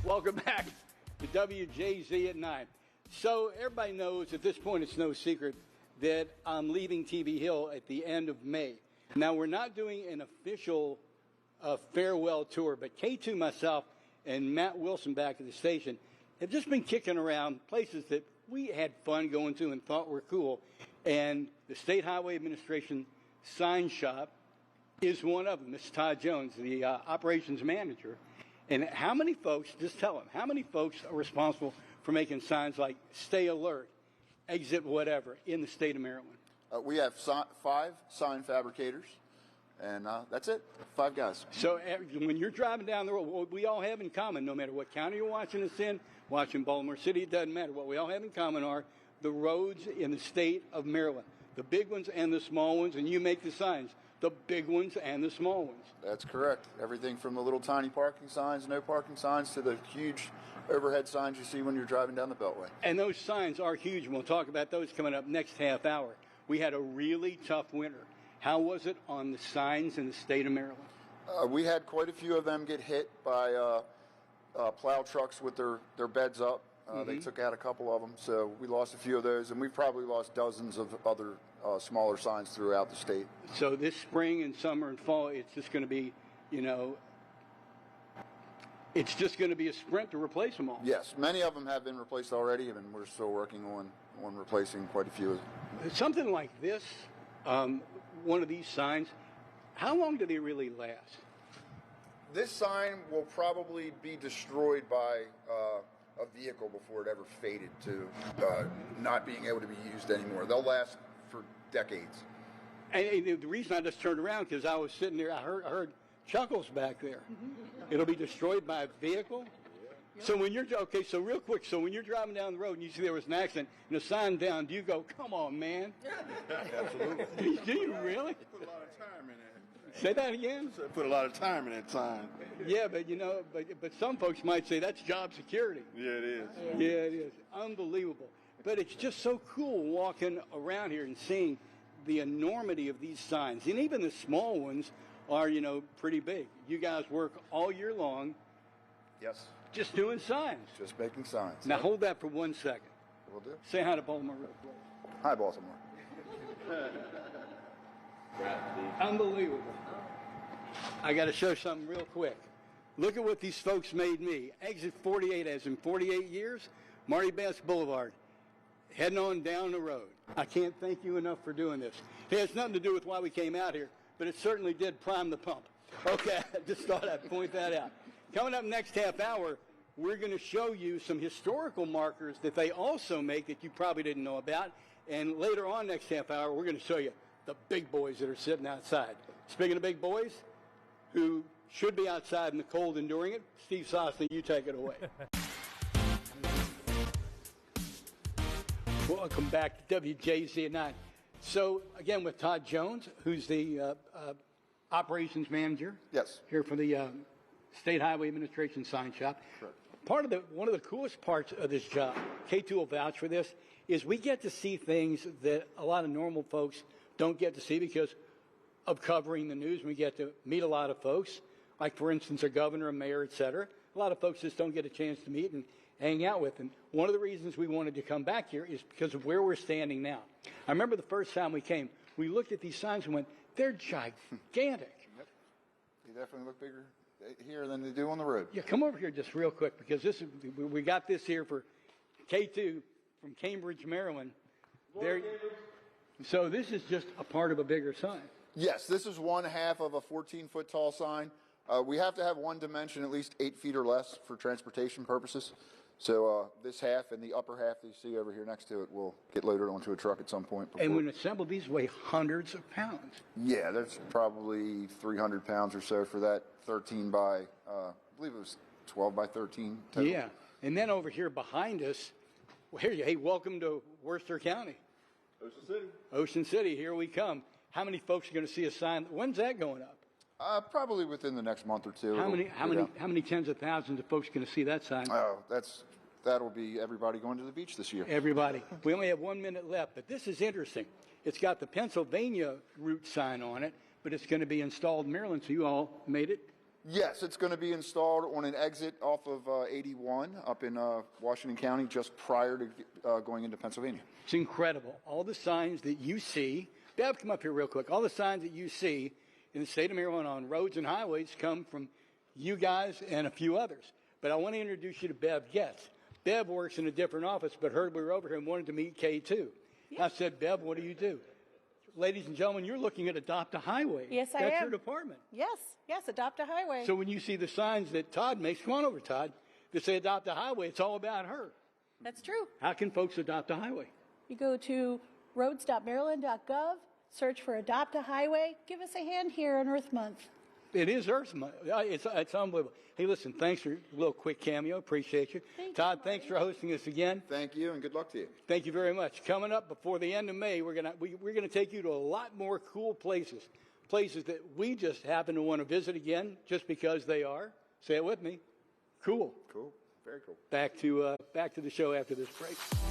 Welcome back to WJZ at 9. So everybody knows at this point, it's no secret that I'm leaving TV Hill at the end of May. Now, we're not doing an official farewell tour, but K2, myself, and Matt Wilson back at the station have just been kicking around places that we had fun going to and thought were cool. And the State Highway Administration sign shop is one of them. This is Todd Jones, the operations manager. And how many folks, just tell them, how many folks are responsible for making signs like stay alert, exit whatever in the state of Maryland? We have 5 sign fabricators, and that's it, 5 guys. So when you're driving down the road, what we all have in common, no matter what county you're watching us in, watching Baltimore City, it doesn't matter. What we all have in common are the roads in the state of Maryland, the big ones and the small ones, and you make the signs, the big ones and the small ones. That's correct. Everything from the little tiny parking signs, no parking signs, to the huge overhead signs you see when you're driving down the Beltway. And those signs are huge, and we'll talk about those coming up next half hour. We had a really tough winter. How was it on the signs in the state of Maryland? We had quite a few of them get hit by plow trucks with their beds up. They took out a couple of them, so we lost a few of those, and we've probably lost dozens of other smaller signs throughout the state. So this spring and summer and fall, it's just going to be, it's just going to be a sprint to replace them all. Yes, many of them have been replaced already, and we're still working on replacing quite a few. Something like this, one of these signs, how long do they really last? This sign will probably be destroyed by a vehicle before it ever faded to not being able to be used anymore. They'll last for decades. And the reason I just turned around, because I was sitting there, I heard chuckles back there. It'll be destroyed by a vehicle? So when you're, okay, so real quick, so when you're driving down the road and you see there was an accident and a sign down, do you go, come on, man? Absolutely. Do you really? Put a lot of time in it. Say that again? Put a lot of time in that sign. Yeah, but but some folks might say that's job security. Yeah, it is. Yeah, it is. Unbelievable. But it's just so cool walking around here and seeing the enormity of these signs. And even the small ones are, pretty big. You guys work all year long. Yes. Just doing signs. Just making signs. Now hold that for 1 second. Will do. Say hi to Baltimore. Hi, Baltimore. Unbelievable. I got to show something real quick. Look at what these folks made me. Exit 48, as in 48 years, Marty Bass Boulevard, heading on down the road. I can't thank you enough for doing this. It has nothing to do with why we came out here, but it certainly did prime the pump. Okay, I just thought I'd point that out. Coming up next half hour, we're going to show you some historical markers that they also make that you probably didn't know about. And later on next half hour, we're going to show you the big boys that are sitting outside. Speaking of big boys, who should be outside in the cold enduring it, Steve Sosny, you take it away. Welcome back to WJZ at 9. So, again, with Todd Jones, who's the operations manager. Yes. Here for the State Highway Administration sign shop. Correct. One of the coolest parts of this job, K2 will vouch for this, is we get to see things that a lot of normal folks don't get to see because of covering the news. We get to meet a lot of folks, like, for instance, a governor, a mayor, et cetera. A lot of folks just don't get a chance to meet and hang out with. And one of the reasons we wanted to come back here is because of where we're standing now. I remember the first time we came, we looked at these signs and went, they're gigantic. Yep. They definitely look bigger here than they do on the road. Yeah, come over here just real quick, because we got this here for K2 from Cambridge, Maryland. So this is just a part of a bigger sign. Yes, this is one half of a 14-foot tall sign. We have to have one dimension at least 8 feet or less for transportation purposes. So this half and the upper half that you see over here next to it will get loaded onto a truck at some point. And when assembled, these weigh hundreds of pounds. Yeah, that's probably 300 pounds or so for that 13 by, I believe it was 12 by 13 total. Yeah, and then over here behind us, hey, welcome to Worcester County. Ocean City. Ocean City, here we come. How many folks are going to see a sign? When's that going up? Probably within the next month or two. How many tens of thousands of folks are going to see that sign? Oh, that'll be everybody going to the beach this year. Everybody. We only have 1 minute left, but this is interesting. It's got the Pennsylvania route sign on it, but it's going to be installed in Maryland, so you all made it Yes, it's going to be installed on an exit off of 81 up in Washington County just prior to going into Pennsylvania. It's incredible. All the signs that you see, Bev, come up here real quick. All the signs that you see in the state of Maryland on roads and highways come from you guys and a few others. But I want to introduce you to Bev Getz. Bev works in a different office, but heard we were over here and wanted to meet Kay too. Yeah. I said, Bev, what do you do? Ladies and gentlemen, you're looking at Adopt a Highway. Yes, I am. That's your department. Yes, Adopt a Highway. So when you see the signs that Todd makes, come on over, Todd, that say Adopt a Highway, it's all about her. That's true. How can folks adopt a highway? You go to roads.maryland.gov, search for Adopt a Highway. Give us a hand here on Earth Month. It is Earth Month. It's unbelievable. Hey, listen, thanks for a little quick cameo. Appreciate you. Todd, thanks for hosting us again. Thank you, and good luck to you. Thank you very much. Coming up before the end of May, we're gonna take you to a lot more cool places that we just happen to want to visit again, just because they are. Say it with me. Cool. Cool. Very cool. Back to the show after this break.